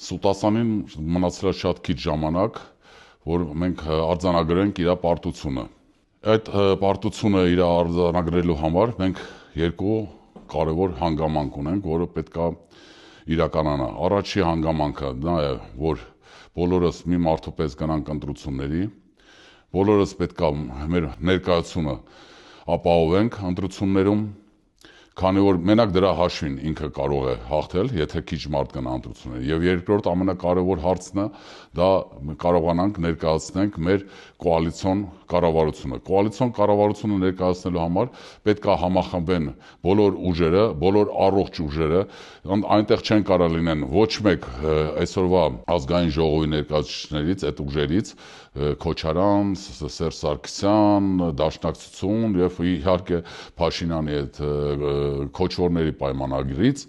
Սուտասանին մնացել է շատ քիչ ժամանակ, որ մենք արձանագրենք իր պարտությունը։ Այդ պարտությունը իր արձանագրելու համար մենք երկու կարևոր հանգամանք ունենք, որը պետք է իրականանա։ Առաջի հանգամանքը դա է, որ բոլորս մի մարդու պես գնանք ընտրությունների, բոլորս պետք է մեր ներկայությունը ապահովենք ընտրություններում, քանի որ մենակ դրա հաշվին ինքը կարող է հաղթել, եթե քիչ մարդ գնա ընտրությունների։ Եվ երկրորդ ամենակարևոր հարցն է, դա կարողանանք ներկայացնենք մեր կոալիցիոն կառավարությունը։ Կոալիցիոն կառավարությունը ներկայացնելու համար պետք է համախմբեն բոլոր ուժերը, բոլոր առողջ ուժերը, այնտեղ չեն կարող լինեն ոչ մեկ այսօրվա ազգային ժողովի ներկայացուցիչներից, այդ ուժերից, Քոչարյան, Սերժ Սարգսյան, Դաշնակցություն եւ իհարկե Փաշինյանի այդ քոչվորների պայմանագրից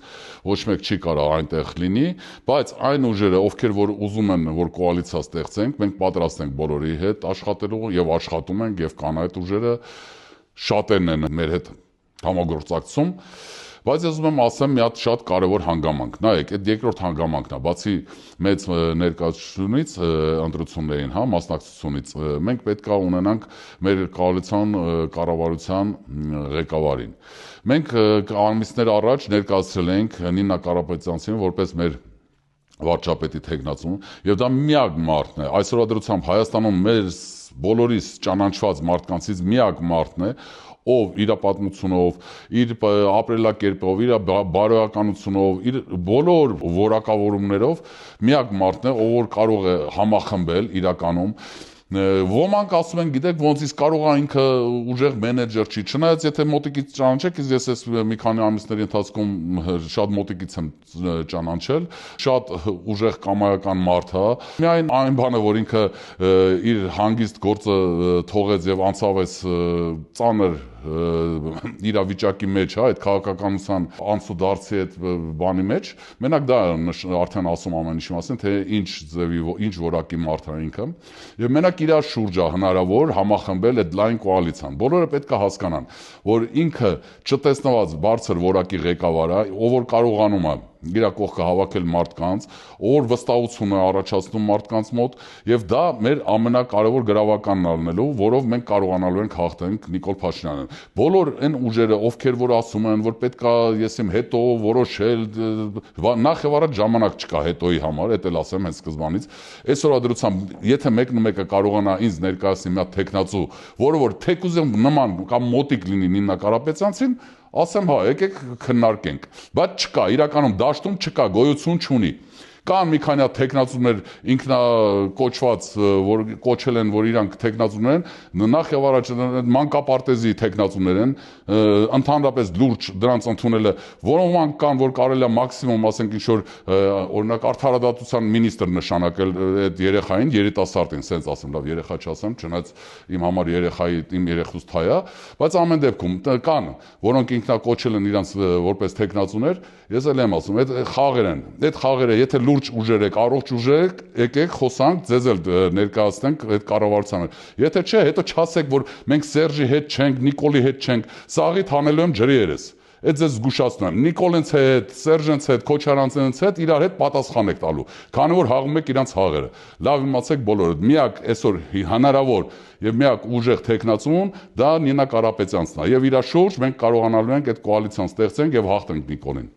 ոչ մեկ չի կարող այնտեղ լինի, բայց այն ուժերը, ովքեր որ ուզում են որ կոալիցիա ստեղծենք, մենք պատրաստ ենք բոլորի հետ աշխատելու եւ աշխատում ենք եւ կան այդ ուժերը, շատերն են մեր հետ համագործակցում, բայց ես ուզում եմ ասեմ մի հատ շատ կարևոր հանգամանք։ Նայեք, այդ երկրորդ հանգամանքն է, բացի մեծ ներկայացությունից ընտրություններին, մասնակցությունից, մենք պետք է ունենանք մեր կոալիցիոն կառավարության ղեկավարին։ Մենք ամիսներ առաջ ներկայացրել ենք Նինա Կարապետյանցին որպես մեր վարչապետի թեկնածու, եւ դա միակ մարդն է, այսօրվա դրությամբ Հայաստանում մեր բոլորիս ճանաչված մարդկանցից միակ մարդն է, ով իր պատմությունով, իր ապրելակերպով, իր բարոյականությունով, իր բոլոր որակավորումներով միակ մարդն է, ով որ կարող է համախմբել իրականում։ Ոմանք ասում են, գիտեք, ոնց իսկ կարող է ինքը ուժեղ մենեջեր չի, չնայած եթե մոտիկից ճանաչեք, ես մի քանի ամիսների ընթացքում շատ մոտիկից եմ ճանաչել, շատ ուժեղ կամայական մարդ է։ Միայն այն բանը, որ ինքը իր հանգիստ գործը թողեց եւ անցավ այս ծանր իրավիճակի մեջ, այդ քաղաքականության անցուդարձի այդ բանի մեջ, մենակ դա արդեն ասում ամեն ինչի մասին, թե ինչ ձևի, ինչ որակի մարդ է ինքը, եւ մենակ իր շուրջը հնարավոր համախմբել այդ լայն կոալիցիան։ Բոլորը պետք է հասկանան, որ ինքը չտեսնված բարձր որակի ղեկավար է, ով որ կարողանում է իր կողքը հավաքել մարդկանց, ով վստահություն է առաջացնում մարդկանց մոտ, եւ դա մեր ամենակարևոր գրավականն ալնելու, որով մենք կարողանալու ենք հաղթենք Նիկոլ Փաշինյանին։ Բոլոր այն ուժերը, ովքեր որ ասում են, որ պետք է եսիմ հետո որոշել, նախ եւ առաջ ժամանակ չկա հետոյի համար, դա էլ ասեմ հենց սկզբանից։ Այսօրվա դրությամբ, եթե մեկը կարողանա ինձ ներկայացնի մի հատ տեխնացու, որը որ թեկուզ նման կամ մոտիկ լինի Նինա Կարապետյանցին, ասեմ հա, եկեք քննարկենք, բայց չկա, իրականում դաշտում չկա, գոյություն չունի։ Կան մի քանի հատ տեխնացուներ ինքնակոչված, որ կոչել են, որ իրանք տեխնացուներ են, նախ եւ առաջ մանկապարտեզի տեխնացուներ են, ընդհանրապես լուրջ դրանց ընդունելը, որոնք կան, որ կարելի է մաքսիմում, ասենք ինչ որ օրինակ արդարադատության մինիստրը նշանակել այդ երեխային, երիտասարդին, սենց ասեմ, լավ երեխա չասեմ, չնայած իմ համար երեխայի իմ երեխուց թայ է, բայց ամեն դեպքում կան, որոնք ինքնակոչել են իրանց որպես տեխնացուներ, ես էլ եմ ասում, այդ խաղեր են, այդ խաղերը, եթե լուրջ ուժեր եք, առողջ ուժեր եք, եկեք խոսանք, ձեզ էլ ներկայացնենք այդ կառավարությանը։ Եթե չէ, հետո չասեք, որ մենք Սերժի հետ չենք, Նիկոլի հետ չենք, սաղիթ հանելու եմ ջրի երես։ Այդ ձեզ զգուշացնում եմ, Նիկոլենց հետ, Սերժենց հետ, Քոչարյանցենց հետ իրար հետ պատասխան եք տալու, քանի որ հաղում եք իրանց խաղերը։ Լավ իմացեք բոլորը, միակ այսօր հնարավոր եւ միակ ուժեղ տեխնացուն դա Նինա Կարապետյանցն է, եւ իր շուրջ մենք կարողանալու ենք այդ կոալիցիան ստեղծենք եւ հաղթենք Նիկոլին։